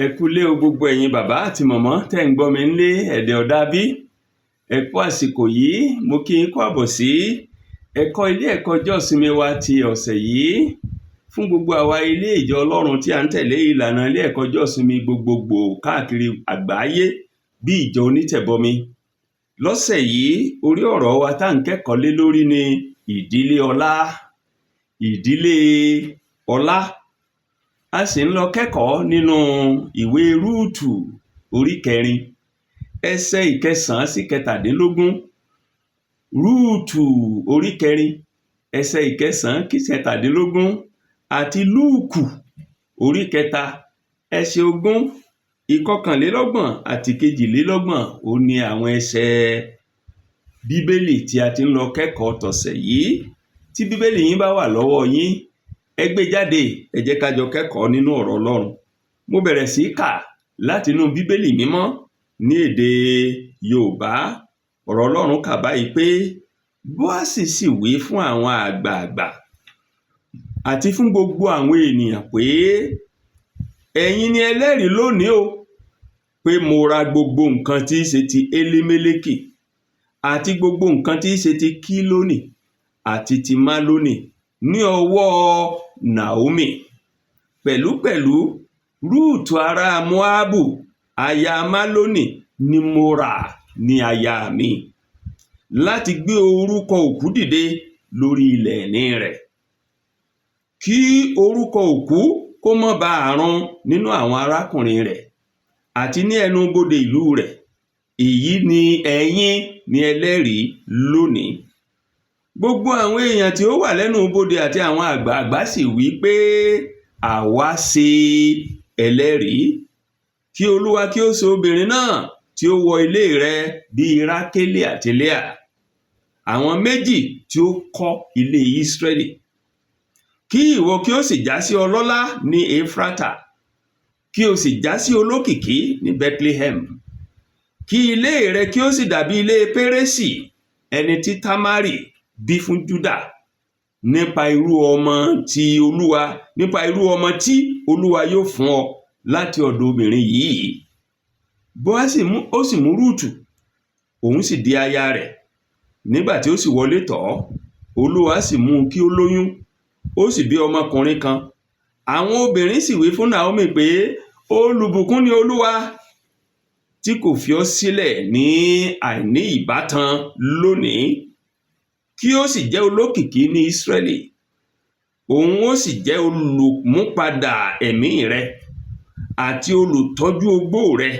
Ẹ kúlé o gbogbo ẹ̀yin bàbá àti màmá tẹ́ ń gbọ́ mi nílé ẹ̀dẹ̀ ọ̀dà bí. Ẹ kú àsìkò yìí, mo kí yín kú àbọ̀ sí ẹ̀kọ́ ilé ẹ̀kọ́ ọjọ́ ìsinmi wa ti ọ̀sẹ̀ yìí. Fún gbogbo àwa ilé ìjọ Ọlọ́run tí a ń tẹ̀lé ìlànà ilé ẹ̀kọ́ ọjọ́ ìsinmi gbogbogbò káàkiri àgbáyé bí ìjọ onítẹ̀bọmi. Lọ́sẹ̀ yìí, orí ọ̀rọ̀ wa tá à ń kẹ́kọ̀ọ́ lé lórí ni ìdílé ọlá. Ìdílé ọlá. A sì ń lọ kẹ́kọ̀ọ́ nínú ìwé Rúùtù orí 4 ẹsẹ̀ 9 sí 17. Rúùtù orí 4 ẹsẹ̀ 9 sí 17 àti Lúùkù orí 3 ẹsẹ̀ 20, 21 àti 22 ó ní àwọn ẹsẹ̀ Bíbélì tí a ti ń lọ kẹ́kọ̀ọ́ tọ̀sẹ̀ yìí. Tí Bíbélì yín bá wà lọ́wọ́ yín, ẹ gbé jáde, ẹ jẹ́ ká jọ kẹ́kọ̀ọ́ nínú ọ̀rọ̀ Ọlọ́run. Mo bẹ̀rẹ̀ sí kà láti inú Bíbélì mímọ́ ní èdè Yorùbá. Ọ̀rọ̀ Ọlọ́run kà báyìí pé Bóásì sì wí fún àwọn àgbààgbà àti fún gbogbo àwọn ènìyàn pé ẹ̀yin ni ẹlẹ́rìí lónìí o pé mo ra gbogbo nǹkan tí í ṣe ti Elimélékì àti gbogbo nǹkan tí í ṣe ti Kílónì àti ti Málónì ní ọwọ́ Naomi. Pẹ̀lúpẹ̀lú Rúùtù ará Móábù aya Málónì ni mo rà ní aya mi láti gbé orúkọ òkú dìde lórí ilẹ̀ ìní rẹ̀, kí orúkọ òkú kó má baà run nínú àwọn arákùnrin rẹ̀ àti ní ẹnu bodè ìlú rẹ̀. Èyí ni ẹ̀yin ni ẹlẹ́rìí lónìí. Gbogbo àwọn èèyàn tí ó wà lẹ́nu bodè àti àwọn àgbààgbà sì wí pé àwa ṣe ẹlẹ́rìí. Kí Olúwa kí ó ṣe obìnrin náà tí ó wọ ilé rẹ bíi Rákélì àti Léà, àwọn méjì tí ó kọ́ ilé Ísírẹ́lì. Kí ìwọ kí ó sì já sí ọlọ́lá ní Éfrátà, kí o sì já sí olókìkí ní Bethlehem. Kí ilé rẹ kí ó sì dàbí ilé Pérésì ẹni tí Támárì bí fún Júdà nípa irú ọmọ tí Olúwa yóò fún ọ láti ọ̀dọ̀ obìnrin yìí. Bóásì ó sì mú Rúùtù, òun sì di aya rẹ̀. Nígbà tí ó sì wọlé tọ̀ ọ́, Olúwa sì mú kí ó lóyún, ó sì bí ọmọkùnrin kan. Àwọn obìnrin sì wí fún Naomi pé olùbùkún ni Olúwa tí kò fi ọ́ sílẹ̀ ní àìní ìbátan lónìí. Kí ó sì jẹ́ olókìkí ní Ísírẹ́lì, òun ó sì jẹ́ olùmúpadà ẹ̀mí rẹ àti olùtọ́jú ogbó rẹ,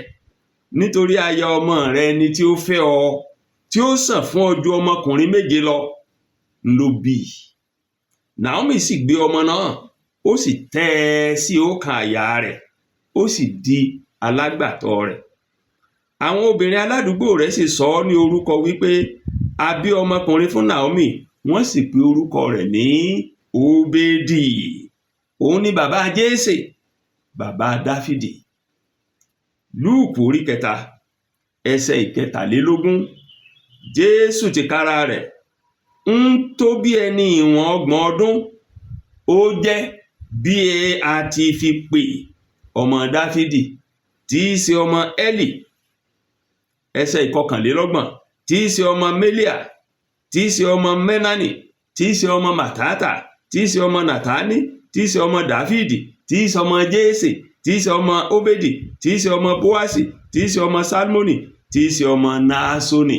nítorí aya ọmọ rẹ ni tí ó fẹ́ ọ, tí ó sàn fún ọ ju ọmọkùnrin 7 lọ ló bí. Naomi sì gbé ọmọ náà, ó sì tẹ́ ẹ sí ọkàn àyà rẹ̀, ó sì di alágbàtọ́ rẹ̀. Àwọn obìnrin aládùúgbò rẹ̀ sì sọ ọ́ ní orúkọ wípé a bí ọmọkùnrin fún Naomi, wọ́n sì pe orúkọ rẹ̀ ní Óbédì. Òun ni bàbá Jésè, bàbá Dáfídì. Lúùkù orí 3 ẹsẹ̀ 23. Jésù tìkára rẹ̀ ń tó bí ẹni ìwọ̀n 30 ọdún. Ó jẹ́ bí a ti fi pè ọmọ Dáfídì, tí í ṣe ọmọ Élì. Ẹsẹ̀ 29. Tí í ṣe ọmọ Mélíà, tí í ṣe ọmọ Ménánì, tí í ṣe ọmọ Màtátà, tí í ṣe ọmọ Nàtánì, tí í ṣe ọmọ Dáfídì, tí í ṣe ọmọ Jésè, tí í ṣe ọmọ Óbédì, tí í ṣe ọmọ Bóásì, tí í ṣe ọmọ Sálmónì, tí í ṣe ọmọ Náásónì.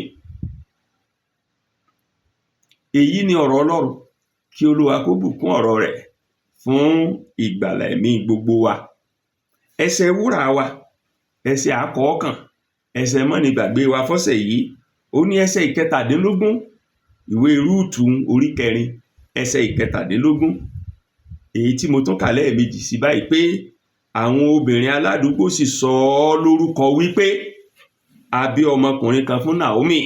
Èyí ni ọ̀rọ̀ Ọlọ́run. Kí Olúwa kó bùkún ọ̀rọ̀ rẹ̀ fún ìgbàlà ẹ̀mí gbogbo wa. Ẹsẹ̀ wúrà wa, ẹsẹ̀ àkọ́kàn, ẹsẹ̀ mọ́nigbàgbé wa fọ́sẹ̀ yìí, ó ní ẹsẹ̀ 17 ìwé Rúùtù orí 4 ẹsẹ̀ 17. Èyí tí mo tún kà lẹ́ẹ̀mejì sí báyìí pé àwọn obìnrin aládùúgbò sì sọ ọ́ lórúkọ wípé a bí ọmọkùnrin kan fún Naomi.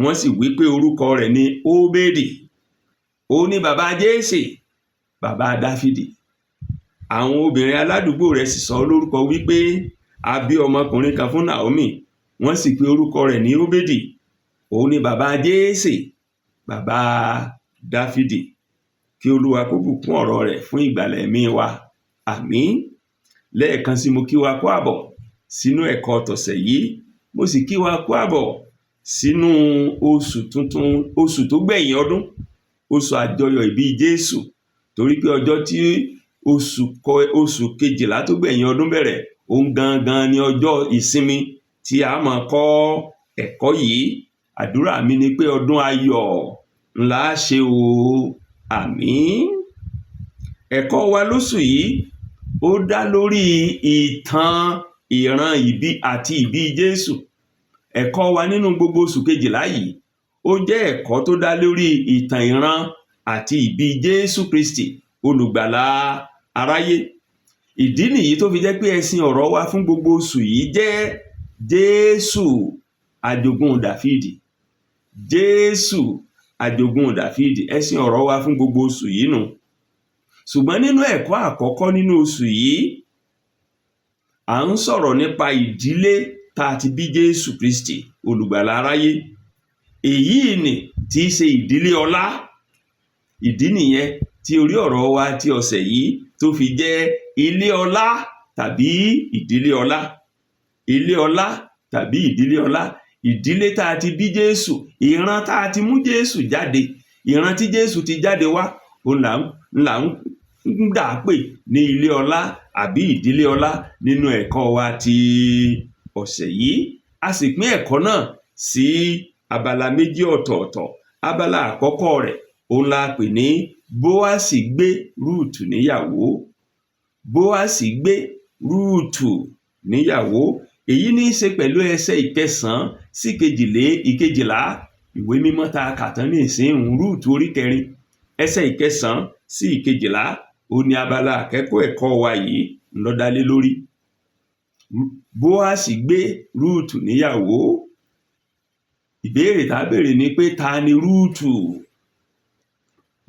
Wọ́n sì wípé orúkọ rẹ̀ ní Óbédì. Ó ní bàbá Jésè, bàbá Dáfídì. Àwọn obìnrin aládùúgbò rẹ̀ sì sọ ọ́ lórúkọ wípé a bí ọmọkùnrin kan fún Naomi. Wọ́n sì pe orúkọ rẹ̀ ní Óbédì. Ó ní bàbá Jésè, bàbá Dáfídì. Kí Olúwa kó bùkún ọ̀rọ̀ rẹ̀ fún ìgbàlà ẹ̀mí wa. Àmín. lẹ́ẹ̀kan sí mo kí wa kú àbọ̀ sínú ẹ̀kọ́ tọ̀sẹ̀ yìí, mo sì kí wa kú àbọ̀ sínú oṣù tuntun, oṣù tó gbẹ̀yìn ọdún, oṣù àjọyọ̀ ìbí Jésù, torí pé ọjọ́ tí oṣù kejìlá tó gbẹ̀yìn ọdún bẹ̀rẹ̀, òun gangan ni ọjọ́ ìsinmi tí a máa kọ́ ẹ̀kọ́ yìí. Àdúrà mi ni pé ọdún ayọ̀ ńlá ṣe o, àmín. Ẹ̀kọ́ wa lóṣù yìí ó dá lórí ìtàn ìran ìbí àti ìbí Jésù. Ẹ̀kọ́ wa nínú gbogbo oṣù kejìlá yìí ó jẹ́ ẹ̀kọ́ tó dá lórí ìtàn ìran àti ìbí Jésù Kristi, olùgbàlà aráyé. Ìdí nìyí tó fi jẹ́ pé ẹ̀sìn ọ̀rọ̀ wa fún gbogbo oṣù yìí jẹ́ Jésù àjogún Dáfídì. Jésù àjogún Dáfídì, ẹ̀sìn ọ̀rọ̀ wa fún gbogbo oṣù yìí nù. Ṣùgbọ́n nínú ẹ̀kọ́ àkọ́kọ́ nínú oṣù yìí, à ń sọ̀rọ̀ nípa ìdílé tá a ti bí Jésù Kristi, olùgbàlà aráyé. Èyí ni tí í ṣe ìdílé ọlá. Ìdí nìyẹn tí orí ọ̀rọ̀ wa ti ọ̀sẹ̀ yìí tó fi jẹ́ ilé ọlá tàbí ìdílé ọlá. Ilé ọlá tàbí ìdílé ọlá. Ìdílé tá a ti bí Jésù, ìran tá a ti mú Jésù jáde, ìran tí Jésù ti jáde wá, òun là ń dà pè ní ilé ọlá àbí ìdílé ọlá nínú ẹ̀kọ́ wa ti ọ̀sẹ̀ yìí. A sì pín ẹ̀kọ́ náà sí abala méjì ọ̀tọ̀ọ̀tọ̀. Abala àkọ́kọ́ rẹ̀ òun la pè ní Bóásì gbé Rúùtù níyàwó. Bóásì gbé Rúùtù níyàwó. Èyí ní í ṣe pẹ̀lú ẹsẹ̀ 9 sí 11 ìwé mímọ́ tá a kà tán ní ìsìn Rúùtù orí 4 ẹsẹ̀ 9 sí 11 ó ní abala akẹ́kọ̀ọ́ ẹ̀kọ́ wa yìí ń lọ dálé lórí. Bóásì gbé Rúùtù níyàwó. Ìbéèrè tá a béèrè ni pé ta ni Rúùtù?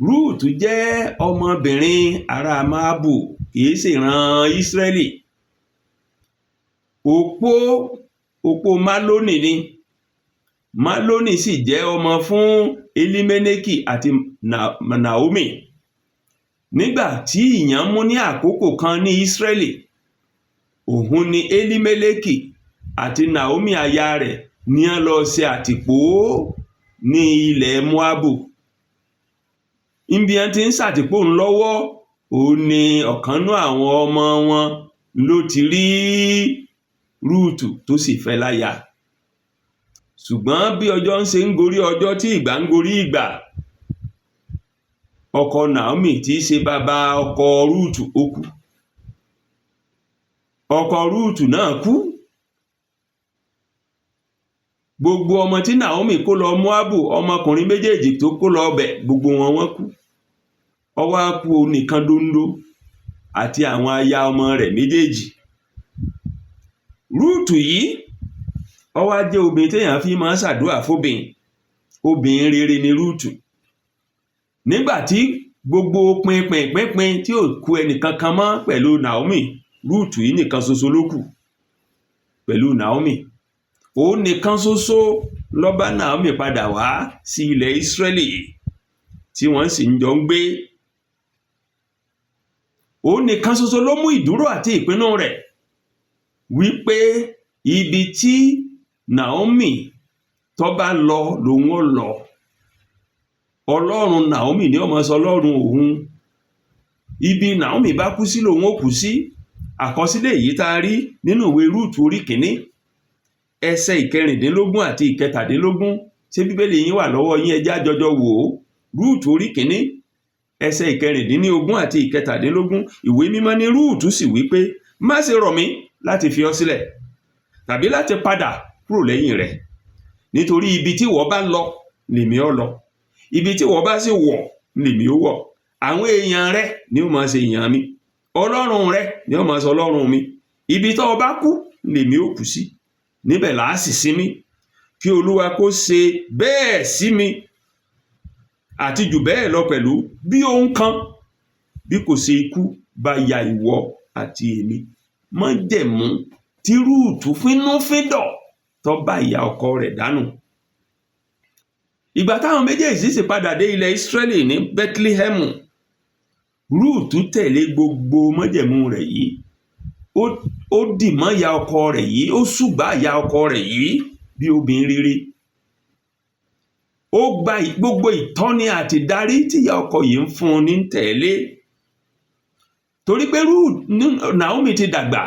Rúùtù jẹ́ ọmọbìnrin ará Máàbù, kìí ṣe ìran Ísírẹ́lì. Opó Málónì ni. Málónì sì jẹ́ ọmọ fún Elimélékì àti Naomi. Nígbà tí ìyàn mú ní àkókò kan ní Ísírẹ́lì, òun ni Elimélékì àti Naomi aya rẹ̀ ní a lọ ṣe àtìpó ní ilẹ̀ Móábù. Ibi wọn ti ń ṣàtìpó ńlọ́wọ́, òun ni ọ̀kan nú àwọn ọmọ wọn ló ti rí Rúùtù tó sì fẹ́ láya. Ṣùgbọ́n bí ọjọ́ ń ṣe ń gorí ọjọ́ tí ìgbà ń gorí ìgbà, ọkọ Naomi tí í ṣe bàbá ọkọ Rúùtù ó kú. Ọkọ Rúùtù náà kú. Gbogbo ọmọ tí Naomi kó lọ Móábù, ọmọkùnrin méjèèjì tó kó lọ bẹ̀, gbogbo wọn kú. Ó wá kú nìkan dóńdó àti àwọn aya ọmọ rẹ̀ méjèèjì. Rúùtù yìí ó wá jẹ́ obìnrin téèyàn fi máa ń ṣàdúrà fóbìnrin. Obìnrin rere ni Rúùtù. Nígbà tí gbogbo pínpín tí ò kù ẹnìkankan mọ́ pẹ̀lú Naomi, Rúùtù yìí nìkan ṣoṣo ló kù pẹ̀lú Naomi. Òun nìkan ṣoṣo ló bá Naomi padà wá sí ilẹ̀ Ísírẹ́lì tí wọ́n sì ń jọ ń gbé. Òun nìkan ṣoṣo ló mú ìdúró àti ìpinnu rẹ̀ wípé ibi tí Naomi tó bá lọ lòun ó lọ. Ọlọ́run Naomi ni ó máa sọ Ọlọ́run òun. Ibi Naomi bá kú sí lòun ó kú sí. Àkọsílẹ̀ èyí tá a rí nínú ìwé Rúùtù orí 1 ẹsẹ̀ 16 àti 17. Ṣé Bíbélì yín wà lọ́wọ́ yín? Ẹ jẹ́ á jọjọ wò ó. Rúùtù orí 1 ẹsẹ̀ 16 àti 17. Ìwé mímọ́ ní Rúùtù sì wí pé, má ṣe rọ̀ mí láti fi ọ́ sílẹ̀ tàbí láti padà kúrò lẹ́yìn rẹ̀, nítorí ibi tí wọ́n bá lọ lèmi ó lọ, ibi tí wọ́n bá sì wọ̀ lèmi ó wọ̀. Àwọn èèyàn rẹ̀ ni ó máa ṣe èèyàn mi, Ọlọ́run rẹ̀ ni ó máa ṣe Ọlọ́run mi. Ibi tó o bá kú lèmi ó kú sí, níbẹ̀ là á sì sinmi. Kí Olúwa kó ṣe bẹ́ẹ̀ sí mi àti jù bẹ́ẹ̀ lọ pẹ̀lú, bí ohun kan bí kò ṣe ikú bá ya ìwọ àti èmi. Májẹ̀mú tí Rúùtù fínúfíndọ̀ tó bá ìyá ọkọ rẹ̀ dànù. Ìgbà táwọn méjèèjì sì padà dé ilẹ̀ Ísírẹ́lì ní Bẹ́tílíhẹ́mù, Rúùtù tẹ̀lé gbogbo májẹ̀mú rẹ̀ yìí. ó dì mọ́ ìyá ọkọ rẹ̀ yìí, ó ṣùgbà ìyá ọkọ rẹ̀ yìí bí obìnrin rere. Ó gba gbogbo ìtọ́ni àti ìdarí tí ìyá ọkọ yìí ń fún un ní tẹ̀lé. Torí pé Naomi ti dàgbà,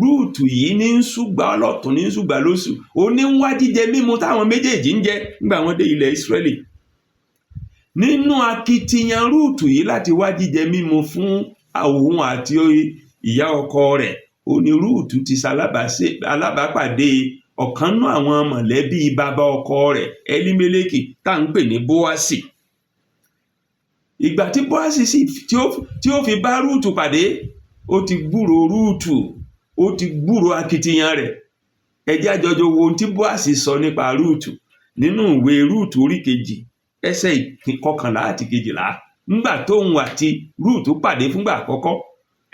Rúùtù yìí ní ń ṣùgbà ọlọ́tún ní ń ṣùgbà lósù, ó ní ń wá jíjẹ mímu táwọn méjèèjì ń jẹ nígbà wọ́n dé ilẹ̀ Ísírẹ́lì. Nínú akitiyan Rúùtù yìí láti wá jíjẹ mímu fún òun àti ìyá ọkọ rẹ̀, ó ní Rúùtù ti alábàápàdé ọ̀kan nú àwọn mọ̀lẹ́bí bàbá ọkọ rẹ̀ Elimeleki tá ń pè ní Bóásì. Ìgbà tí Bóásì sì tí ó fi bá Rúùtù pàdé, ó ti gbúrò Rúùtù, ó ti gbúrò akitiyan rẹ̀. Ẹ jẹ́ a jọ wo ohun tí Bóásì sọ nípa Rúùtù nínú ìwé Rúùtù orí 2 ẹsẹ̀ 11 àti 12. Nígbà tóun àti Rúùtù pàdé fúngbà àkọ́kọ́,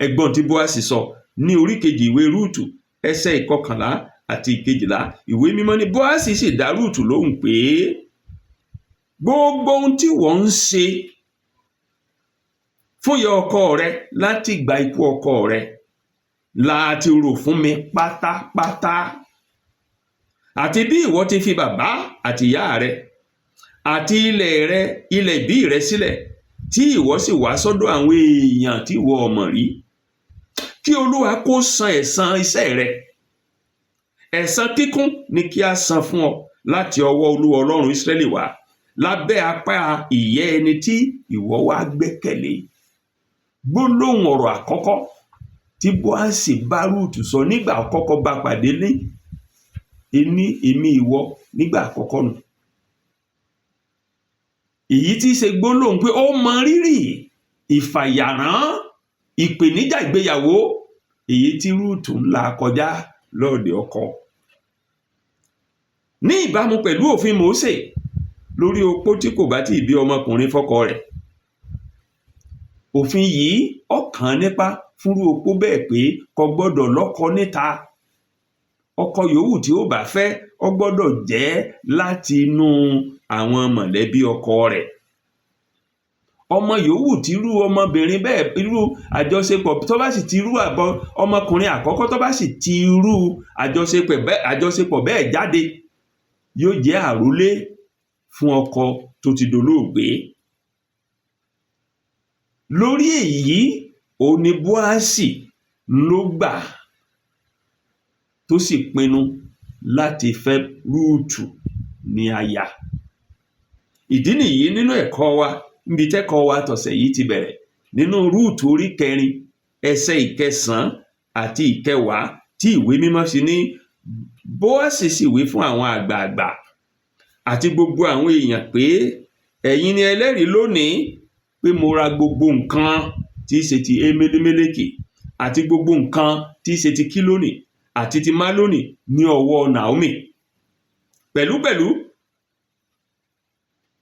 ẹ gbọ́ tí Bóásì sọ ní orí 2 ìwé Rúùtù ẹsẹ̀ 11 àti 12. Ìwé mímọ́ ní Bóásì sì dá Rúùtù lóhùn pé, gbogbo ohun tí wọ́n ń ṣe fún ìyá ọkọ rẹ láti ìgbà ikú ọkọ rẹ láti rò fún mi pátápátá, àti bí ìwọ ti fi bàbá àti ìyá rẹ àti ilẹ̀ ìbí rẹ sílẹ̀, tí ìwọ sì wá sọ́dọ̀ àwọn èèyàn tí ìwọ ò mọ̀ rí. Kí Olúwa kó san ẹ̀san iṣẹ́ rẹ. Ẹ̀san kíkún ni kí a san fún ọ láti ọwọ́ Olúwa Ọlọ́run Ísírẹ́lì wá, lábẹ́ apá ìyẹ́ ẹni tí ìwọ wá gbẹ́kẹ̀lé. Gbólóhùn ọ̀rọ̀ àkọ́kọ́ tí Bóásì bá Rúùtù sọ nígbà àkọ́kọ́ bá pàdé ní èmi ìwọ nígbà àkọ́kọ́ nù. Èyí tí í ṣe gbólóhùn pé ó mọ rírì ìfàyàrán ìpèníjà ìgbéyàwó èyí tí Rúùtù ń là kọjá lọ́ọ̀dẹ̀ ọkọ. Ní ìbámu pẹ̀lú òfin Mósè lórí opó tí kò bá tíì bí ọmọkùnrin fọ́kọ rẹ̀, òfin yìí ó kàn nípa fúnrú opó bẹ́ẹ̀ pé kò gbọ́dọ̀ lọ́kọ níta. Ọkọ yòówù tí ó bá fẹ́, ó gbọ́dọ̀ jẹ́ láti inú àwọn mọ̀lẹ́bí ọkọ rẹ̀. Ọmọ yòówù tí irú ọmọbìnrin bẹ́ẹ̀, irú àjọṣepọ̀ tó bá sì ti irú ọmọkùnrin àkọ́kọ́ tó bá sì ti irú àjọṣepọ̀ bẹ́ẹ̀ jáde, yóò jẹ́ àrólé fún ọkọ tó ti dolóògbé. Lórí èyí, ó ní Bóásì ló gbà tó sì pinnu láti fẹ́ Rúùtù ní aya. Ìdí nìyí nínú ẹ̀kọ́ wa, níbi tẹ́kọ̀ọ́ wa tọ̀sẹ̀ yìí ti bẹ̀rẹ̀, nínú Rúùtù orí 4 ẹsẹ̀ 9 àti 10 tí ìwé mímọ́ sí ní Bóásì sì wí fún àwọn àgbààgbà àti gbogbo àwọn èèyàn pé, ẹ̀yin ni ẹlẹ́rìí lónìí pé mo ra gbogbo nǹkan tí í ṣe ti Elimeleki àti gbogbo nǹkan tí í ṣe ti Kílónì àti ti Málónì ní ọwọ́ Naomi. Pẹ̀lúpẹ̀lú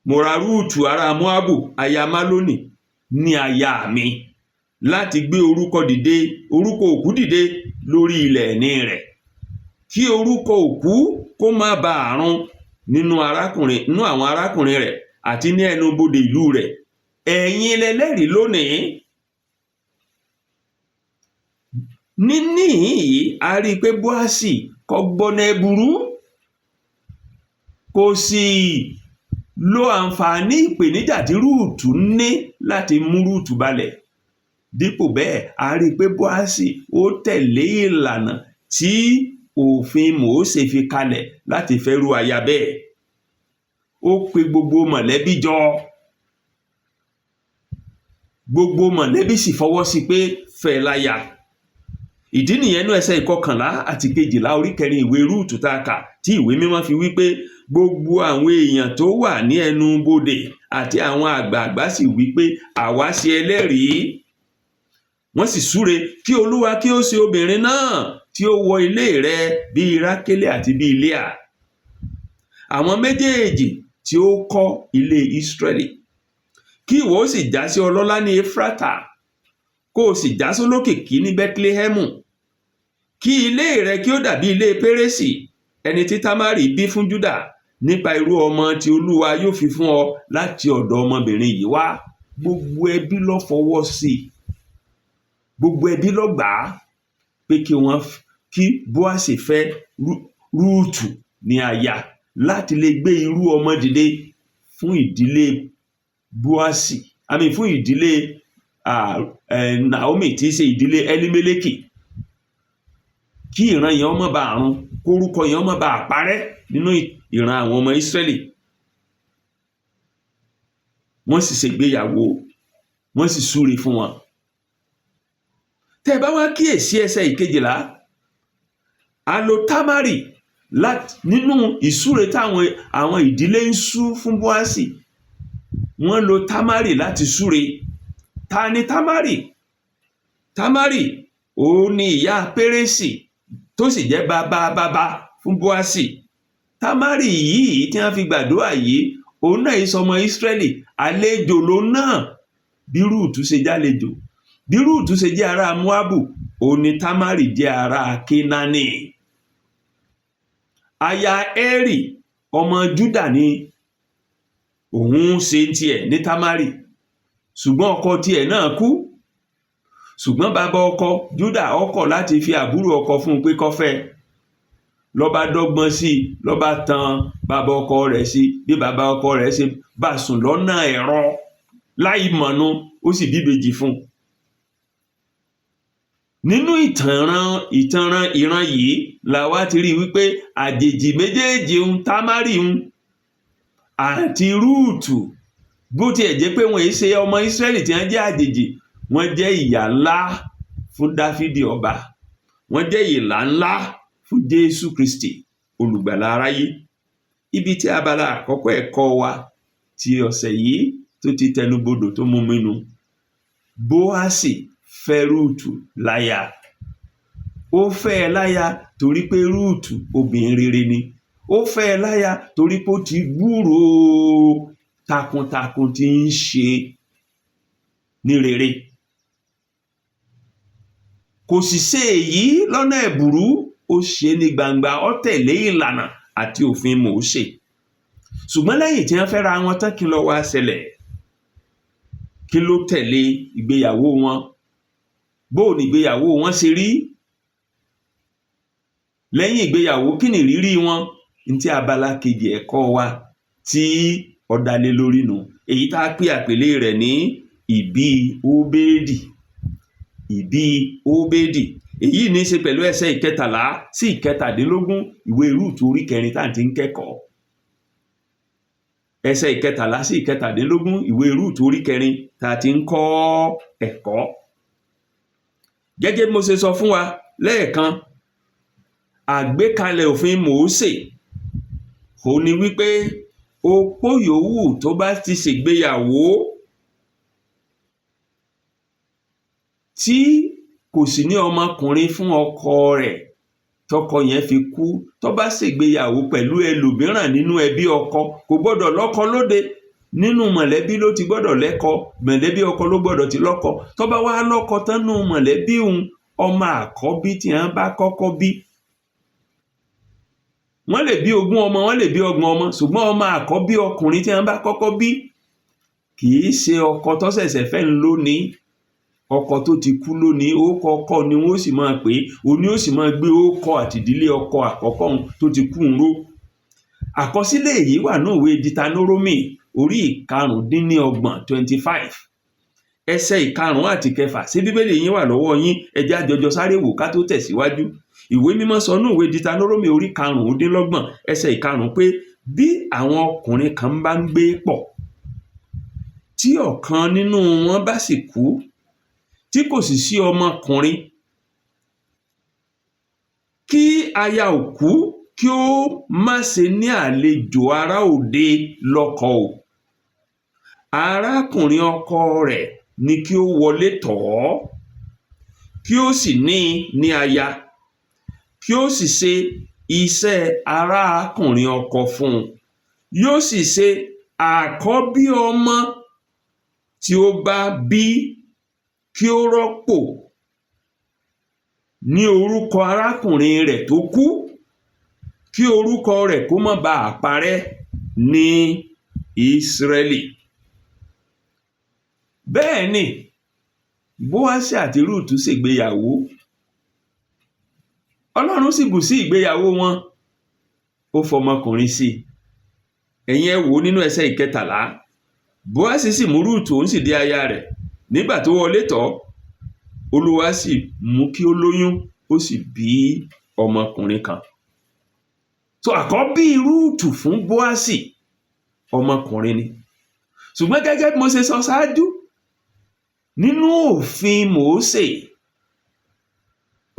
mo ra Rúùtù ará Móábù aya Málónì ní aya mi, láti gbé orúkọ òkú dìde lórí ilẹ̀ ìní rẹ̀, kí orúkọ òkú kó má bàa run nínú àwọn arákùnrin rẹ̀ àti ní ẹnu bodè ìlú rẹ̀. Ẹ̀yin lẹlẹ́rìí lónìí. Níhìn-ín a rí i pé Bóásì kò gbọ́nà ẹ̀bùrú, kò sì lo àǹfààní ìpèníjà tí Rúùtù ní láti mú Rúùtù balẹ̀. Dípò bẹ́ẹ̀, a rí i pé Bóásì ó tẹ̀lé ìlànà tí òfin Mósè fi kalẹ̀ láti fẹ́rú aya bẹ́ẹ̀. Ó pe gbogbo mọ̀lẹ́bí jọ, gbogbo mọ̀lẹ́bí sì fọwọ́ sí pé fẹ́ láya. Ìdí nìyẹn nú ẹsẹ̀ 11 àti 12 orí 4 ìwé Rúùtù tá a kà, tí ìwé mímọ́ fi wí pé gbogbo àwọn èèyàn tó wà ní ẹnu bodè àti àwọn àgbààgbà sì wí pé àwa ṣe ẹlẹ́rìí. Wọ́n sì súre kí Olúwa kí ó ṣe obìnrin náà tí ó wọ ilé rẹ̀ bíi Rákélì àti bíi Léà, àwọn méjèèjì tí ó kọ́ ilé Ísírẹ́lì. Kí ìwọ ó sì já sí ọlọ́lá ní Éfrátà, kó o sì já sólókìkí ní Bẹ́tílẹ́hẹ́mù. Kí ilé rẹ kí ó dàbí ilé Pérésì, ẹni tí Támárì bí fún Júdà, nípa irú ọmọ tí Olúwa yóò fi fún ọ láti ọ̀dọ̀ ọmọbìnrin yìí wá. Gbogbo ẹbí ló fọwọ́ sí i, gbogbo ẹbí ló gbà á. pé kí Bóásì fẹ́ Rúùtù ní aya láti lè gbé irú ọmọ dìde fún ìdílé Bóásì, fún ìdílé Naomi tí í ṣe ìdílé Elimélékì, kí ìran yẹn ó má bàa run, kórúkọ yẹn ó má bàa parẹ́ nínú ìran àwọn ọmọ Ísírẹ́lì. Wọ́n sì ṣègbéyàwó, wọ́n sì súre fún wọn. Tẹ́ bá wá kíyèsí ẹsẹ̀ ìkejìlá, a lo Támárì nínú ìsúre táwọn àwọn ìdílé ń sú fún Bóásì. Wọ́n lo Támárì láti súre. Ta ni Támárì? Támárì òun ni ìyá Pérésì tó sì jẹ́ bàbá fún Bóásì. Támárì yìí tí wọ́n fi gbàdúrà yìí, òun náà ìsọmọ Ísírẹ́lì, àlejò ló náà bí Rúùtù ṣe jálejò. Bí Rúùtù ṣe jẹ́ ará Móábù, òun ni Támárì jẹ́ ará Kénáánì. Aya Érì ọmọ Júdà ni òun ṣe tiẹ̀ ní Támárì, ṣùgbọ́n ọkọ tiẹ̀ náà kú. Ṣùgbọ́n bàbá ọkọ Júdà kọ̀ láti fi àbúrò ọkọ fún un pé kó fẹ́. Ló bá dọ́gbọ́n sí i, ló bá tan bàbá ọkọ rẹ̀ sí, bí bàbá ọkọ rẹ̀ ṣe bá sùn lọ́nà ẹ̀rọ láì mọ̀nú, ó sì bíbejì fún un. Nínú ìran yìí làwa ti rí wípé àjèjì méjèèjì Támárì àti Rúùtù, bó tiẹ̀ jẹ́ pé wọ́n ṣe ọmọ Ísírẹ́lì tí wọ́n jẹ́ àjèjì, wọ́n jẹ́ ìyà ńlá fún Dáfídì ọba, wọ́n jẹ́ ìlà ńlá fún Jésù Kristi olùgbàlà aráyé. Ibi tí abala àkọ́kọ́ ẹ̀kọ́ wa ti ọ̀sẹ̀ yìí tó ti tẹnubodò tó mú mi nù. Bóásì fẹ́ Rúùtù láya. Ó fẹ́ ẹ láya torí pé Rúùtù obìnrin rere ni. Ó fẹ́ ẹ láya torí pé ó ti gbúròó takuntakun tí ń ṣe ní rere. Kò sì ṣe èyí lọ́nà ẹ̀bùrú, ó ṣe ní gbangba, ó tẹ̀lé ìlànà àti òfin Mósè. Ṣùgbọ́n lẹ́yìn tí wọ́n fẹ́ra wọn tán, kí ló wá ṣẹlẹ̀? Kí ló tẹ̀lé ìgbéyàwó wọn? Bóò ni ìgbéyàwó wọn ṣe rí? Lẹ́yìn ìgbéyàwó, kí ni ìrírí wọn? Ntí abala kejì ẹ̀kọ́ wa tí ó dá lé lórí nù. Èyí tá a pè àpèlé rẹ̀ ní ìbí Óbédì. Ìbí Óbédì. Èyí ní í ṣe pẹ̀lú ẹsẹ̀ ìkẹtàlá sí ìkẹtàdínlógún ìwé Rúùtù orí kẹrin tá à ń ti ń kẹ́kọ̀ọ́. Ẹsẹ̀ ìkẹtàlá sí ìkẹtàdínlógún ìwé Rúùtù orí kẹrin tá a ti ń kọ́ ẹ̀kọ́. Gẹ́gẹ́ bí mo ṣe sọ fún wa lẹ́ẹ̀kan, àgbékalẹ̀ òfin Mósè òun ni wípé opó yòówù tó bá ti ṣègbéyàwó tí kò sì ní ọmọkùnrin fún ọkọ rẹ̀ tọkọ yẹn fi kú, tó bá ṣègbéyàwó pẹ̀lú ẹlòmíràn nínú ẹbí ọkọ, kò gbọ́dọ̀ lọ́kọ lóde. Nínú mọ̀lẹ́bí ló ti gbọ́dọ̀ lẹ́kọ, mọ̀lẹ́bí ọkọ ló gbọ́dọ̀ ti lọ́kọ. Tó bá wá lọ́kọ tán nínú mọ̀lẹ́bí ọmọ àkọ́bí tí wọ́n bá kọ́kọ́ bí, wọ́n lè bí 20 ọmọ, wọ́n lè bí 30 ọmọ, ṣùgbọ́n ọmọ àkọ́bí ọkùnrin tí wọ́n bá kọ́kọ́ bí kì í ṣe ọkọ tó ṣẹ̀ṣẹ̀ fẹ́ ń lónìí. Ọkọ tó ti kú lónìí, orúkọ ọkọ ni wọ́n sì máa pè é, òní ó sì máa gbé orúkọ àtìdílé ọkọ àkọ́kọ́ tó ti kú ró. Àkọsílẹ̀ èyí wà ní ìwé Ditanórómì orí 25 25 ẹsẹ̀ 5 àti 6. Ṣé Bíbélì yín wà lọ́wọ́ yín? Ẹ jẹ́ a jọjọ sáré wò ká tó tẹ̀síwájú. Ìwé mímọ́ sọ ní ìwé Ditanórómì orí 25 ẹsẹ̀ 5 pé bí àwọn ọkùnrin kan bá ń gbé pọ̀, tí ọ̀kan nínú wọn bá sì kú, tí kò sì sí ọmọkùnrin, kí aya òkú kí ó má ṣe ní àlejò ará òde lọ́kọ o. Arákùnrin ọkọ rẹ̀ ni kí ó wọlé tọ̀ ọ́, kí ó sì ní aya, kí ó sì ṣe iṣẹ́ arákùnrin ọkọ fún un. Yóò sì ṣe àkọ́bí ọmọ tí ó bá bí, kí ó rọ́pò ní orúkọ arákùnrin rẹ̀ tó kú, kí orúkọ rẹ̀ kó má baà parẹ́ ní Ísírẹ́lì. Bẹ́ẹ̀ ni Bóásì àti Rúùtù ṣègbéyàwó. Ọlọ́run sì bù sí ìgbéyàwó wọn, ó fọmọkùnrin sí. Ẹ̀yin ẹ wò nínú ẹsẹ̀ ìkẹtàlá, Bóásì sì mú Rúùtù, òun sì di aya rẹ̀. Nígbà tó wọlé tọ̀, Olúwa sì mú kí ó lóyún, ó sì bí ọmọkùnrin kan. So àkọ́bí Rúùtù fún Bóásì ọmọkùnrin ni. Ṣùgbọ́n gẹ́gẹ́ bí mo ṣe sọ ṣáájú, nínú òfin Mósè,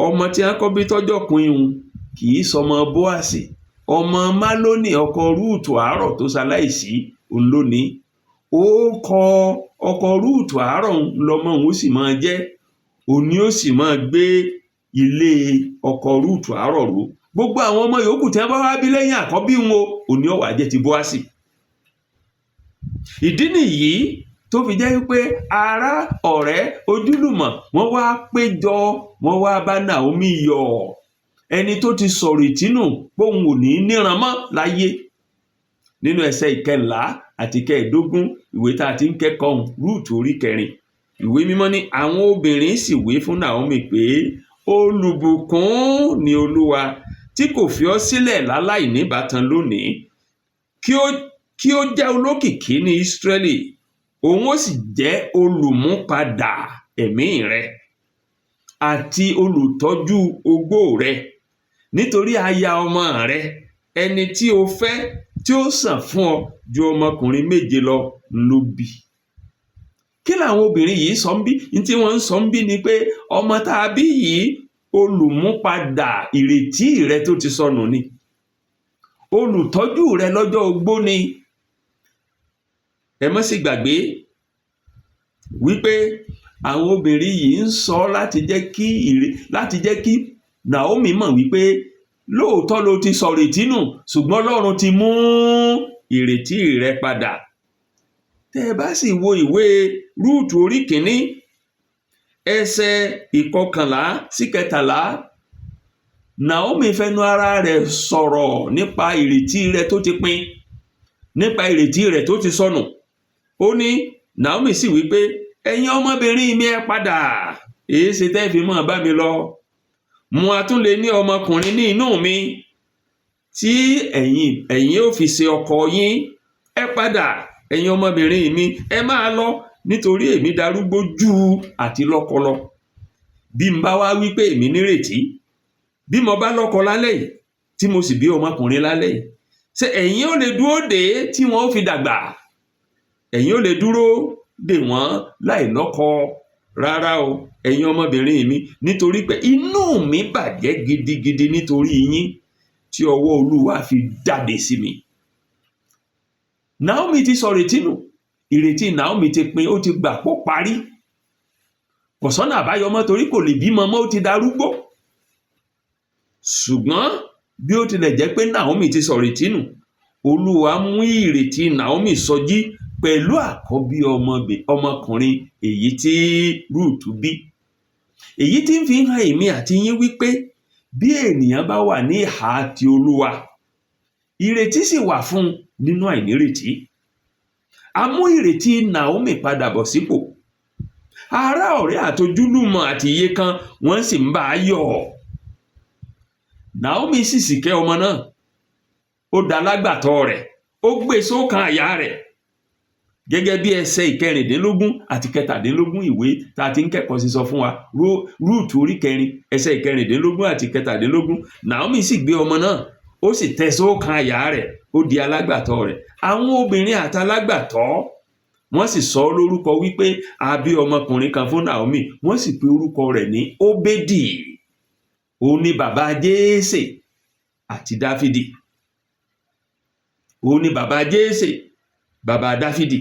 ọmọ tí a kọ́ bí tọ́jọ́kùnrin òun kì í sọmọ Bóásì. Ọmọ Málónì ọkọ Rúùtù àárọ̀ tó ṣaláìsí òun ló ní. Ó kọ ọkọ Rúùtù àárọ̀ lọmọ òun sì máa jẹ́, òun ni ó sì máa gbé ilé ọkọ Rúùtù àárọ̀ ró. Gbogbo àwọn ọmọ yòókù tí wọ́n bá wá bí lẹ́yìn àkọ́bí wọn, òun ni ó wá jẹ́ ti Bóásì. Ìdí nìyí tó fi jẹ́ wípé ará, ọ̀rẹ́, ojúlùmọ̀ wọ́n wá péjọ, wọ́n wá bá Naomi yọ̀, ẹni tó ti sọ̀rọ̀ ìtínú póun ò ní níran mọ́ láyé. Nínú ẹsẹ̀ ìkẹrìnlá àti ìkẹẹ̀dógún ìwé tá a ti ń kẹ́kọ̀ọ́ Rúùtù orí 4, ìwé mímọ́ ní àwọn obìnrin sì wí fún Naomi pé, olùbùkún ni Olúwa tí kò fi ọ́ sílẹ̀ láláì níbátan lónìí, kí ó jẹ́ olókìkí ní Ísírẹ́lì, òun ó sì jẹ́ olùmúpadà ẹ̀mí rẹ àti olùtọ́jú ogbó rẹ, nítorí aya ọmọ rẹ ẹni tí o fẹ́ tí ó sàn fún ọ ju ọmọkùnrin 7 lọ ló bí. Kí làwọn obìnrin yìí sọ ń bí? Ní tí wọ́n ń sọ ń bí ni pé ọmọ tá a bí yìí olùmúpadà ìrètí rẹ tó ti sọnù ni, olùtọ́jú rẹ lọ́jọ́ ogbó ni. Ẹ má sì gbàgbé wípé àwọn obìnrin yìí ń sọ láti jẹ́ kí Naomi mọ̀ wípé lóòótọ́ ló ti sọ ìrètí nù, ṣùgbọ́n Ọlọ́run ti mú ìrètí rẹ padà. Tẹ́ ẹ bá sì wo ìwé Rúùtù orí 1 ẹsẹ̀ 11 sí 13, Naomi fẹnu ara rẹ̀ sọ̀rọ̀ nípa ìrètí rẹ̀ tó ti pin, nípa ìrètí rẹ̀ tó ti sọnù. Ó ní, Naomi sì wí pé, ẹ̀yin ọmọbìnrin mi ẹ padà, èé ṣe tẹ́ fi máa bá mi lọ? Mo a tún lè ní ọmọkùnrin ní inú mi tí ẹ̀yin ó fi ṣe ọkọ yín. Ẹ padà, ẹ̀yin ọmọbìnrin mi, ẹ máa lọ, nítorí èmi darúgbó jù àti lọ́kọ lọ. Bí n bá wá wí pé èmi nírètí, bí mo bá lọ́kọ lálẹ́ yìí tí mo sì bí ọmọkùnrin lálẹ́ yìí, ṣé ẹ̀yin ò lè dúró dè tí wọ́n ó fi dàgbà? Ẹ̀yin ò lè dúró dè wọ́n láì lọ́kọ? Rárá o, ẹ̀yin ọmọbìnrin mi, nítorí pé inú mi bàjẹ́ gidigidi nítorí yín tí ọwọ́ Olúwa fi jáde sí mi. Naomi ti sọ ìrètí nù, ìrètí Naomi ti pin, ó ti gbà pó parí. Kò sọ́nà àbáyọ mọ́ torí kò lè bímọ mọ́, ó ti darúgbó. Ṣùgbọ́n bí ó tilẹ̀ jẹ́ pé Naomi ti sọ ìrètí nù, Olúwa mú ìrètí Naomi sọjí pẹ̀lú àkọ́bí ọmọkùnrin èyí tí Rúùtù bí. Èyí tí ń fi hàn èmi àti yín wípé bí ènìyàn bá wà ní ìhà ti Olúwa, ìrètí sì wà fún nínú àìnírètí. A mú ìrètí Naomi padà bọ̀ sípò. Ará, ọ̀rẹ́ àtojúlùmọ̀ àti iye kan wọ́n sì ń bá a yọ̀. Naomi sì kẹ́ ọmọ náà, ó dá lágbàtọ́ rẹ̀, ó gbé sókàn àyà rẹ̀, gẹ́gẹ́ bí ẹsẹ̀ 14 àti 17 ìwé tá a ti ń kẹ́kọ̀ọ́ sí sọ fún wa. Rúùtù orí 4 ẹsẹ̀ 14 àti 17. Naomi sì gbé ọmọ náà, ó sì tẹ́ sókàn àyà rẹ̀, ó di alágbàtọ́ rẹ̀. Àwọn obìnrin àti alágbàtọ́ wọ́n sì sọ lórúkọ wípé a bí ọmọkùnrin kan fún Naomi, wọ́n sì pe orúkọ rẹ̀ ní Óbédì. Òun ni bàbá Jésè àti Dáfídì. Òun ni bàbá Jésè, bàbá Dáfídì.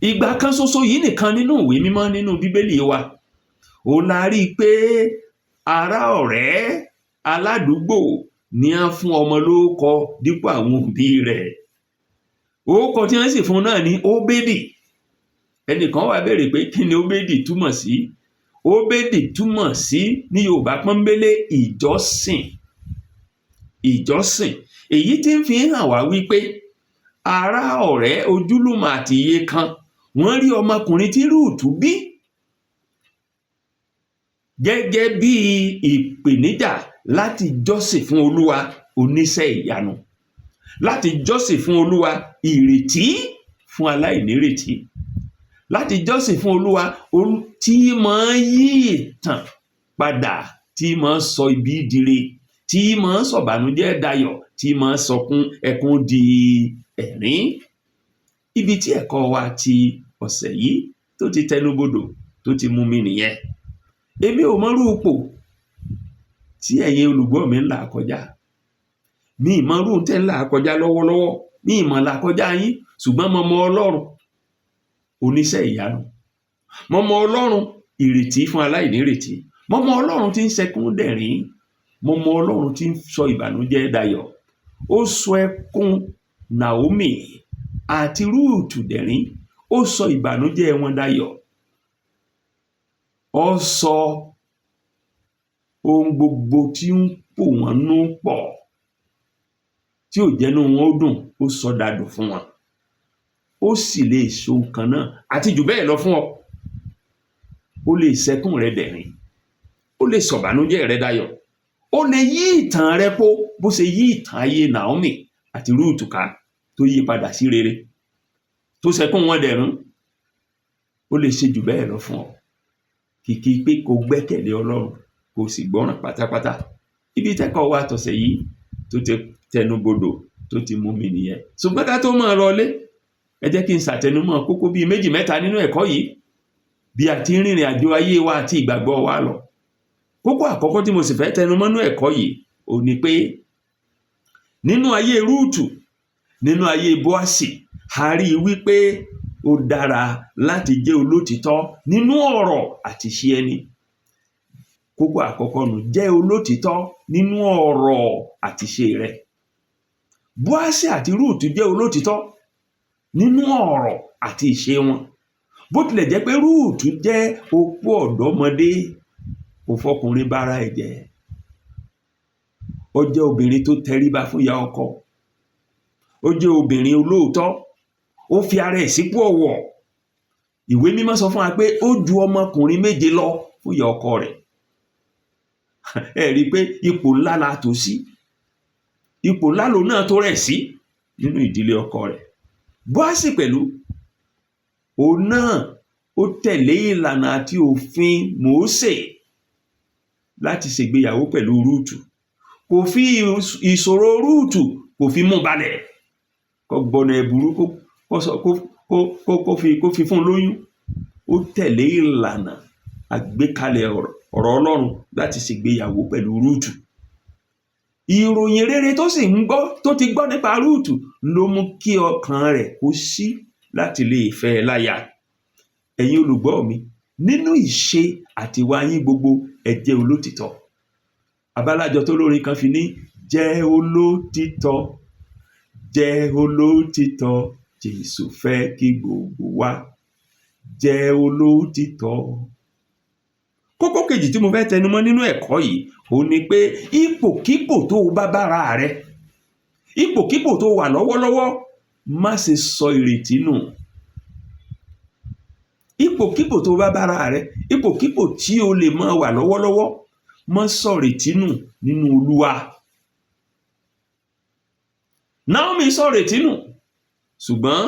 Ìgbà kan ṣoṣo yìí nìkan nínú ìwé mímọ́, nínú Bíbélì wa, òun la rí i pé ará, ọ̀rẹ́, aládùúgbò ni a fún ọmọ lórúkọ dípò àwọn òbí rẹ̀. Orúkọ tí wọ́n sì fún náà ní Óbédì. Ẹnìkan wá béèrè pé kí ni Óbédì túmọ̀ sí? Óbédì túmọ̀ sí ní Yorùbá pọ́nbélé ìjọsìn. Ìjọsìn. Èyí tí ń fi hàn wá wípé ará, ọ̀rẹ́, ojúlùmọ̀ àti iye kan wọ́n rí ọmọkùnrin tí Rúùtù bí gẹ́gẹ́ bí ìpèníjà láti jọ́sìn fún Olúwa oníṣẹ́ ìyanu, láti jọ́sìn fún Olúwa ìrètí fún aláìnírètí, láti jọ́sìn fún Olúwa tí máa yí ìtàn padà, tí máa sọ ibi dire, tí máa sọ̀bànújẹ́ dayọ̀, tí máa sọkún ẹkún di ẹ̀rín. Ibi tí ẹ̀kọ́ wa ti ọ̀sẹ̀ yìí tó ti tẹnubodò tó ti mú mi nìyẹn. Èmi ò mọrú ipò tí ẹ̀yin olùgbọ́ mi ń là kọjá, mi ìmọrú tẹ́ ń là kọjá lọ́wọ́lọ́wọ́, mi ìmọ̀ là kọjá yín, ṣùgbọ́n mo mọ Ọlọ́run oníṣẹ́ ìyanu, mo mọ Ọlọ́run ìrètí fún aláìnírètí, mo mọ Ọlọ́run tí ń sẹkún dẹ̀rín, mo mọ Ọlọ́run tí ń sọ ìbànújẹ́ dayọ̀. Ó sọ ẹkún Naomi àti Rúùtù dẹ̀rín, ó sọ ìbànújẹ́ wọn dayọ̀. Ó sọ ohun gbogbo tí ń pò wọ́n nú pọ̀, tí ò jẹ́nu wọn ó dùn, ó sọ dadùn fún wọn. Ó sì lè so nǹkan náà àti jù bẹ́ẹ̀ lọ fún ọ. Ó lè sẹkún rẹ dẹ̀rín, ó lè sọ̀bànújẹ́ rẹ dayọ̀, ó lè yí ìtàn rẹ po bó ṣe yí ìtàn ayé Naomi àti Rúùtù ká, tó yí padà sí rere, tó sẹkún wọn dẹ̀rín. Ó lè ṣe jù bẹ́ẹ̀ lọ fún ọ. Kìkì pé kó gbẹ́kẹ̀lé Ọlọ́run, kó sì gbọ́ràn pátápátá. Ibi tẹ́kọ̀ọ́ wa tọ̀sẹ̀ yìí tó ti tẹnubodò tó ti mú mi nìyẹn. Ṣùgbọ́n ká tó máa lọlé, ẹ jẹ́ kí n ṣàtẹnumọ́ kókó bíi 2-3 nínú ẹ̀kọ́ yìí bí a ti ń rìnrìn àjò ayé wa àti ìgbàgbọ́ wa lọ. Kókó àkọ́kọ́ tí mo sì fẹ́ tẹnumọ́ nínú ẹ̀kọ́ yìí ò ní pé nínú ayé Rúùtù, nínú ayé Bóásì, a rí i wípé ó dára láti jẹ́ olótìtọ́ nínú ọ̀rọ̀ àti ṣe ẹni. Kókó àkọ́kọ́ nù, jẹ́ olótìtọ́ nínú ọ̀rọ̀ àti ṣe rẹ. Bóásì àti Rúùtù jẹ́ olótìtọ́ nínú ọ̀rọ̀ àti ìṣe wọn. Bó tilẹ̀ jẹ́ pé Rúùtù jẹ́ opó ọ̀dọ́mọdé, kò fọkùnrin bára ẹ̀ jẹ́. Ó jẹ́ obìnrin tó tẹríba fún ìyá ọkọ. Ó jẹ́ obìnrin olóòótọ́. Ó fi ara ẹ̀ sípò ọ̀wọ̀. Ìwé mímọ́ sọ fún wa pé ó ju ọmọkùnrin 7 lọ fún ìyá ọkọ rẹ̀. Ẹ rí i pé ipò ńlá la tó sí. Ipò ńlá lòun náà tó rẹ̀ sí nínú ìdílé ọkọ rẹ̀. Bóásì pẹ̀lú, òun náà ó tẹ̀lé ìlànà àti òfin Mósè láti ṣègbéyàwó pẹ̀lú Rúùtù. Kò fi ìṣòro Rúùtù kò fi mú balẹ̀, kó gbọ́nà ẹ̀bùrú kó fi fún lóyún. Ó tẹ̀lé ìlànà àgbékalẹ̀ ọ̀rọ̀ Ọlọ́run láti ṣègbéyàwó pẹ̀lú Rúùtù. Ìròyìn rere tó sì ń gbọ́, tó ti gbọ́ nípa Rúùtù ló mú kí ọkàn rẹ̀ kó ṣí láti lè fẹ́ ẹ láya. Ẹ̀yin olùgbọ́ mi, nínú ìṣe àti ìwà yín gbogbo, ẹ jẹ́ olótìtọ́. Abálájọ tó lórin kan fi ní, jẹ́ olótìtọ́, jẹ́ olótìtọ́, Jésù fẹ́ kí gbogbo wa jẹ́ olótìtọ́. Kókó kejì tí mo fẹ́ tẹnumọ́ nínú ẹ̀kọ́ yìí ò ní pé ipòkípò tó o bá bára rẹ, ipòkípò tó wà lọ́wọ́lọ́wọ́, má ṣe sọ ìrètí nù. Ipòkípò tó bá bára rẹ, ipòkípò tí o lè máa wà lọ́wọ́lọ́wọ́, má sọ ìrètí nù nínú Olúwa. Naomi sọ ìrètí nù, ṣùgbọ́n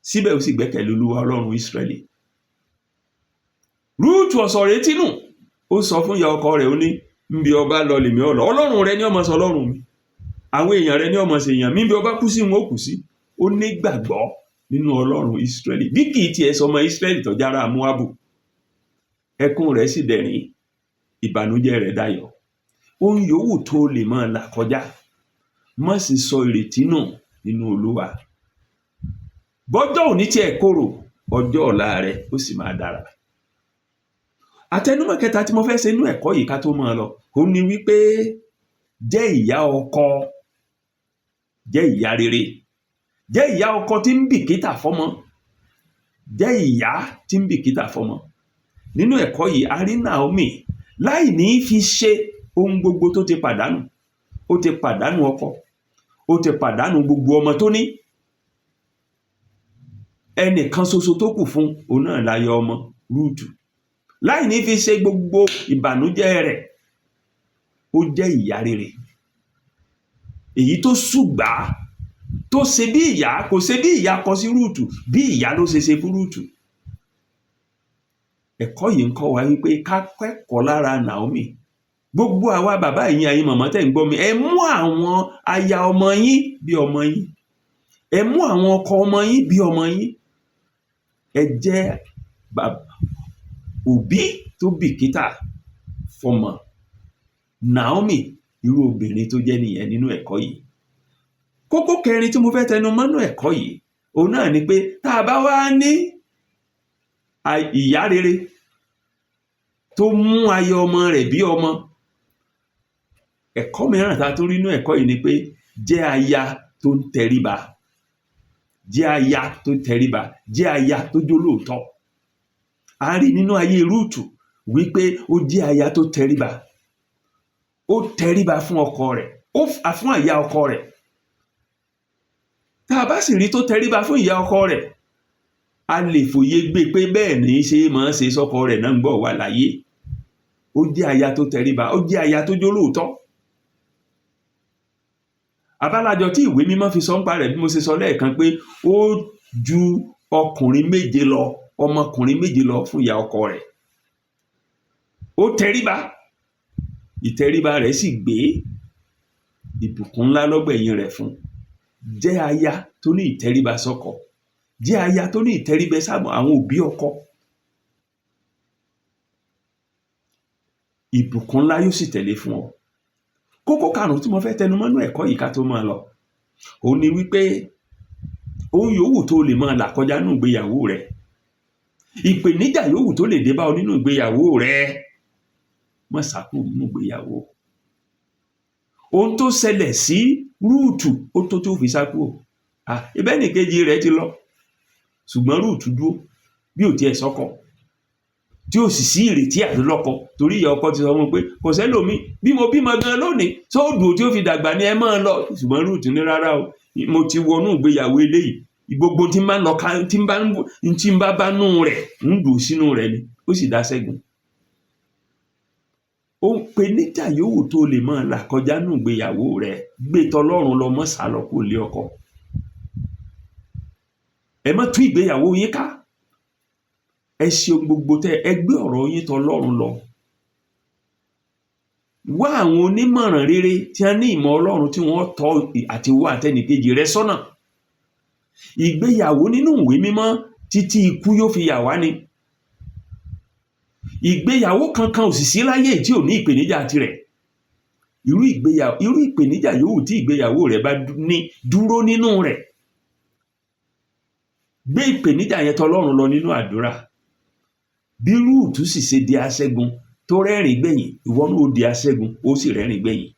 síbẹ̀ ó sì gbẹ́kẹ̀lé Olúwa Ọlọ́run Ísírẹ́lì. Rúùtù ó sọ ìrètí nù, ó sọ fún ìyá ọkọ rẹ̀, ó ní, níbi ọba lọ lèmi ó lọ. Ọlọ́run rẹ ni ó máa sọ Ọlọ́run mi, àwọn èèyàn rẹ ni ó máa ṣe èèyàn mi, bí ọba kú sí wọn ó kù sí. Ó ní gbàgbọ́ nínú Ọlọ́run Ísírẹ́lì, bí kì í tiẹ̀ sọmọ Ísírẹ́lì tó jára Móábù. Ẹkún rẹ̀ sì dẹ̀rín, ìbànújẹ́ rẹ̀ dayọ̀. Ohun yòówù tó lè máa là kọjá, má sì sọ ìrètí nù nínú Olúwa. Bọ́jọ́ òní tiẹ̀ korò, ọjọ́ ọ̀la rẹ̀ ó sì máa dára. Àtẹnumọ́ kẹta tí mo fẹ́ ṣe nínú ẹ̀kọ́ yìí ká tó máa lọ, ó ní wípé jẹ́ ìyá ọkọ, jẹ́ ìyá rere, jẹ́ ìyá ọkọ tí ń bìkítà fọ́mọ, jẹ́ ìyá tí ń bìkítà fọ́mọ. Nínú ẹ̀kọ́ yìí, a rí Naomi láì ní fi ṣe ohun gbogbo tó ti pàdánù. Ó ti pàdánù ọkọ, ó ti pàdánù gbogbo ọmọ tó ní. Ẹnìkan ṣoṣo tó kù fún òun náà láyọ̀ ọmọ Rúùtù. láì ní fi ṣe gbogbo ìbànújẹ́ rẹ̀. Ó jẹ́ ìyá rere, èyí tó ṣùgbà tó ṣe bí ìyá, kò ṣe bí ìyá kọ sí Rúùtù, bí ìyá ló ṣe fún Rúùtù. Ẹ̀kọ́ yìí ń kọ́ wa wípé ká kẹ́kọ̀ọ́ lára Naomi. Gbogbo àwa bàbá yín, ẹ̀yin màmá tẹ́ ń gbọ́ mi, ẹ mú àwọn aya ọmọ yín bí ọmọ yín, ẹ mú àwọn ọkọ ọmọ yín bí ọmọ yín. Ẹ jẹ́ òbí tó bìkítà fọmọ. Naomi irú obìnrin tó jẹ́ nìyẹn nínú ẹ̀kọ́ yìí. Kókó kẹrin tí mo fẹ́ tẹnu mọ́nú ẹ̀kọ́ yìí, òun náà ni pé tá a bá wá ní ìyá rere tó mú aya ọmọ rẹ̀ bí ọmọ, ẹ̀kọ́ mìíràn tá a tún rí nínú ẹ̀kọ́ yìí ni pé jẹ́ aya tó ń tẹríba, jẹ́ aya tó ń tẹríba, jẹ́ aya tó jólóòtọ́. A rí nínú ayé Rúùtù wípé ó jẹ́ aya tó tẹríba. Ó tẹríba fún ọkọ rẹ̀, fún ìyá ọkọ rẹ̀. Tá a bá sì rí tó tẹríba fún ìyá ọkọ rẹ̀, a lè fòye gbé pé bẹ́ẹ̀ ní í ṣe máa ṣe sọ́kọ rẹ̀ náà ń gbọ́ wà láyé. Ó jẹ́ aya tó tẹríba, ó jẹ́ aya tó jólóòtọ́. Abálájọ tí ìwé mímọ́ fi sọ ń pa rẹ̀, bí mo ṣe sọ lẹ́ẹ̀kan, pé ó ju ọkùnrin 7 lọ, ọmọkùnrin 7 lọ fún ìyá ọkọ rẹ̀. Ó tẹríba, ìtẹríba rẹ̀ sì gbé ìbùkún ńlá lọ́gbẹ̀yìn rẹ̀ fún. Jẹ́ aya tó ní ìtẹríba sọ́kọ, jẹ́ aya tó ní ìtẹríba sáwọn àwọn òbí ọkọ. Ìbùkún ńlá yóò sì tẹ̀lé fún ọ. Kókó karùn-ún tí mo fẹ́ tẹnu mọ́nú ẹ̀kọ́ yìí ká tó máa lọ, òun ni wípé ohun yòówù tó lè máa là kọjá nínú ìgbéyàwó rẹ̀, ìpèníjà yòówù tó lè dé bá ọ nínú ìgbéyàwó rẹ̀, má sá kúrò nínú ìgbéyàwó. Ohun tó ṣẹlẹ̀ sí Rúùtù ó tó fi sá kúrò. Ibẹ̀ nìkejì rẹ̀ ti lọ, ṣùgbọ́n Rúùtù dúró bí ò tiẹ̀ sọ́kọ, tí ó sì sí ìrètí àdúlọ́kọ, torí ìyá ọkọ ti sọ fún un pé kò sẹ́lòmí, bí mo bímọ gan lónìí tó dùn tí ó fi dàgbà ni ẹ máa lọ. Ṣùgbọ́n Rúùtù ní rárá o, mo ti wọnú ìgbéyàwó eléyìí, gbogbo tí n bá lọ tí n bá bá nú rẹ̀ ń dùn sínú rẹ̀ ni. Ó sì dá ṣẹ́gun. Ó ń pe níjà yòówù tó lè máa là kọjá nú ìgbéyàwó rẹ̀, gbé tọlọ́run lọ, mọ́ sá lọ kó lé ọkọ. Ẹ má tú ìgbéyàwó yín ká. Ẹ ṣe gbogbo ẹ gbé ọ̀rọ̀ yín tọlọ́run lọ. Wá àwọn onímọ̀ràn rere tí a ní ìmọ̀ Ọlọ́run tí wọ́n tọ́ àti wá àtẹnìkejì rẹ sọ́nà. Ìgbéyàwó nínú ìwé mímọ́ títí ikú yóò fi yà wá ni. Ìgbéyàwó kankan ò sì sí láyé tí ò ní ìpèníjà tirẹ̀. Irú ìpèníjà yòówù tí ìgbéyàwó rẹ bá ní, dúró nínú rẹ̀. Gbé ìpèníjà yẹn tọlọ́run lọ nínú àdúrà. Bí Rúùtù sì ṣe di aṣẹ́gun tó rẹ́rìn gbẹ̀yìn, ìwọ náà ó di aṣẹ́gun, ó sì rẹ́rìn gbẹ̀yìn.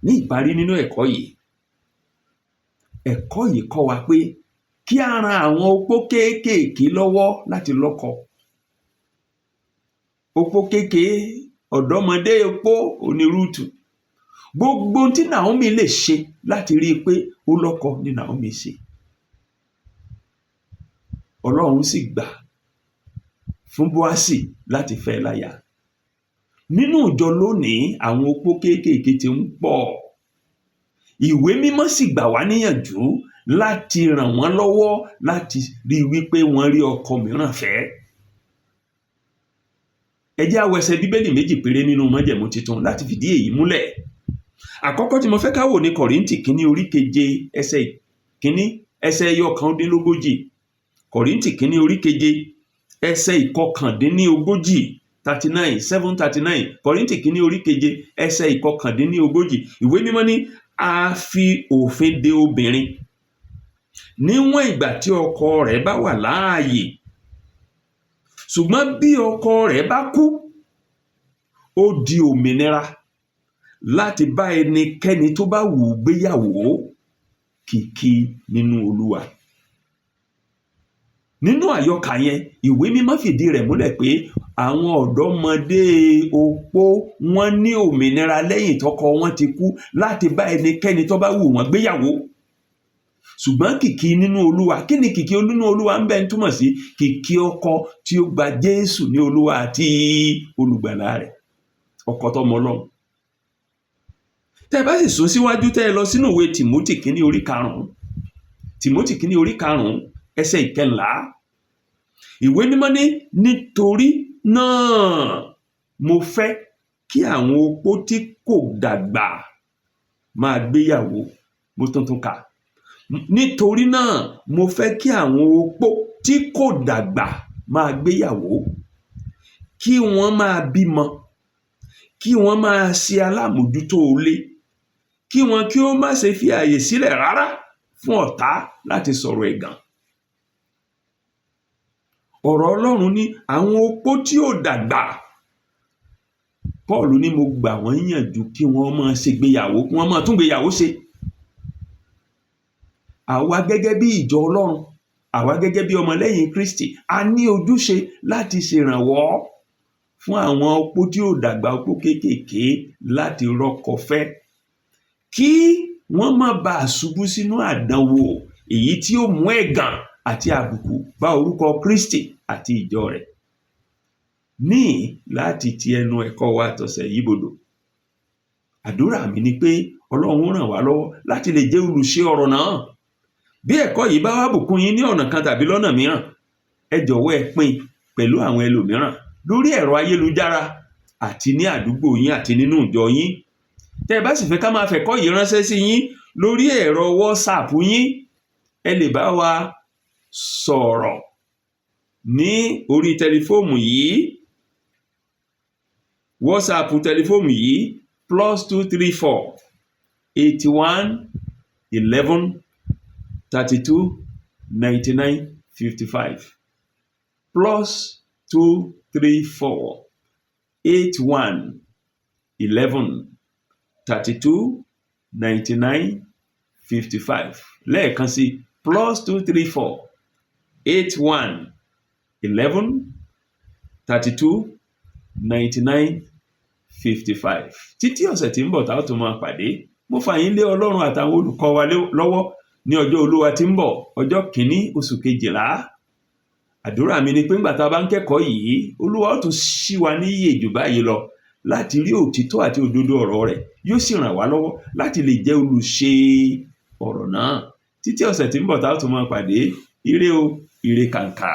Ní ìparí nínú ẹ̀kọ́ yìí kọ́ wa pé kí a ran àwọn opó kéékèèké lọ́wọ́ láti lọ́kọ. Opó kéékèé, ọ̀dọ́mọdé opó oní Rúùtù. Gbogbo tí Naomi lè ṣe láti rí i pé ó lọ́kọ ni Naomi ṣe. Ọlọ́run sì gbà fún Bóásì láti fẹ́ láya. Nínú ìjọ lónìí, àwọn opó kéékèèké ti ń pọ̀. Ìwé mímọ́ sì gbà wá níyànjú láti ràn wọ́n lọ́wọ́ láti rí i wípé wọ́n rí ọkọ mìíràn fẹ́. Ẹ jẹ́ á wo ẹsẹ̀ Bíbélì 2 péré nínú Májẹ̀mú Titun láti fìdí èyí múlẹ̀. Àkọ́kọ́ tí mo fẹ́ ká wò ní Kọ́ríńtì kínní orí 7 ẹsẹ̀ kínní ẹsẹ̀ 49. Kọ́ríńtì kínní orí 7 ẹsẹ̀ 49, 7:39. Kọ́ríńtì kínní orí 7 ẹsẹ̀ 49. Ìwé mímọ́ ní a fi òfin de obìnrin níwọ̀n ìgbà tí ọkọ rẹ̀ bá wà láàyè. Ṣùgbọ́n bí ọkọ rẹ̀ bá kú, ó di òmìnira láti bá ẹnikẹ́ni tó bá wù ú gbéyàwó, kìkì nínú Olúwa. Nínú àyọkà yẹn, ìwé mímọ́ fìdí rẹ̀ múlẹ̀ pé àwọn ọ̀dọ́mọdé opó wọ́n ní òmìnira lẹ́yìn tọkọ wọn ti kú láti bá ẹnikẹ́ni tó bá wù wọ́n gbéyàwó. ṣùgbọ́n kìkì nínú Olúwa. Kí ni kìkì nínú Olúwa ń bẹ ń túmọ̀ sí? Kìkì ọkọ tí ó gba Jésù ní Olúwa àti olùgbàlà rẹ̀, ọkọ tọmọ Ọlọ́run. Tẹ́ bá sì sún síwájú tẹ́ lọ sínú ìwé Tímótì kínní orí 5, Tímótì kínní orí 5 ẹsẹ̀ 11. Ìwé mímọ́ ní, nítorí náà mo fẹ́ kí àwọn opó tí kò dàgbà máa gbéyàwó. Mo tuntun kà. Nítorí náà mo fẹ́ kí àwọn opó tí kò dàgbà máa gbéyàwó, kí wọ́n máa bímọ, kí wọ́n máa ṣe alámòjútó ilé, kí wọn kí ó má ṣe fi àyè sílẹ̀ rárá fún ọ̀tá láti sọ̀rọ̀ ẹ̀gàn. Ọ̀rọ̀ Ọlọ́run ní àwọn opó tí ò dàgbà. Paul ní mo gbà wọ́n yànjú kí wọ́n máa ṣègbéyàwó, kí wọ́n máa tún gbéyàwó ṣe. Àwa gẹ́gẹ́ bí ìjọ Ọlọ́run, àwa gẹ́gẹ́ bí ọmọlẹ́yìn Kristi, a ní ojúṣe láti ṣèrànwọ́ fún àwọn opó tí ò dàgbà, opó kéékèèké láti rọ́kọ fẹ́, kí wọ́n má bàa ṣubú sínú àdánwò èyí tí ó mú ẹ̀gàn àti àbùkù bá orúkọ Kristi àti ìjọ rẹ̀. Ní láti ti ẹnu ẹ̀kọ́ wa tọ̀sẹ̀ yìí bodò, àdúrà mi ni pé Ọlọ́run ràn wá lọ́wọ́ láti lè jẹ́ olùṣe ọ̀rọ̀ náà. Bí ẹ̀kọ́ yìí bá wá bùkún yín ní ọ̀nà kan tàbí lọ́nà mìíràn, ẹ jọ̀wọ́ ẹ pín pẹ̀lú àwọn ẹlòmíràn lórí ẹ̀rọ ayélujára àti ní àdúgbò yín àti nínú ìjọ yín. Tẹ́ ẹ bá sì fẹ́ ká máa fẹ̀kọ́ yìí ránṣẹ́ sí yín lórí ẹ̀rọ WhatsApp yín, ẹ lè bá wa sọ̀rọ̀ ní orí tẹlifóònù yìí. WhatsApp tẹlifóònù yìí +234 81 11 32 99 55 +234 81 11 32 99 55. Lẹ́ẹ̀kan sí +234 81 11 32 99 55. Títí ọ̀sẹ̀ tí ń bọ̀ tá ó tún máa pàdé, mo fà yín lé Ọlọ́run àtàwọn olùkọ́ wa lọ́wọ́ ní ọjọ́ Olúwa tí ń bọ̀, ọjọ́ 1 oṣù 12. Àdúrà mi ni pé ńgbà tá a bá ń kẹ́kọ̀ọ́ yìí, Olúwa ó tún ṣí wa níyè jù báyìí lọ láti rí òtítọ́ àti òdodo ọ̀rọ̀ rẹ̀, yóò sì ràn wá lọ́wọ́ láti lè jẹ́ olùṣe ọ̀rọ̀ náà. Títí ọ̀sẹ̀ tí ń bọ̀ tá ó tún máa pàdé, ire o, ire kàǹkà.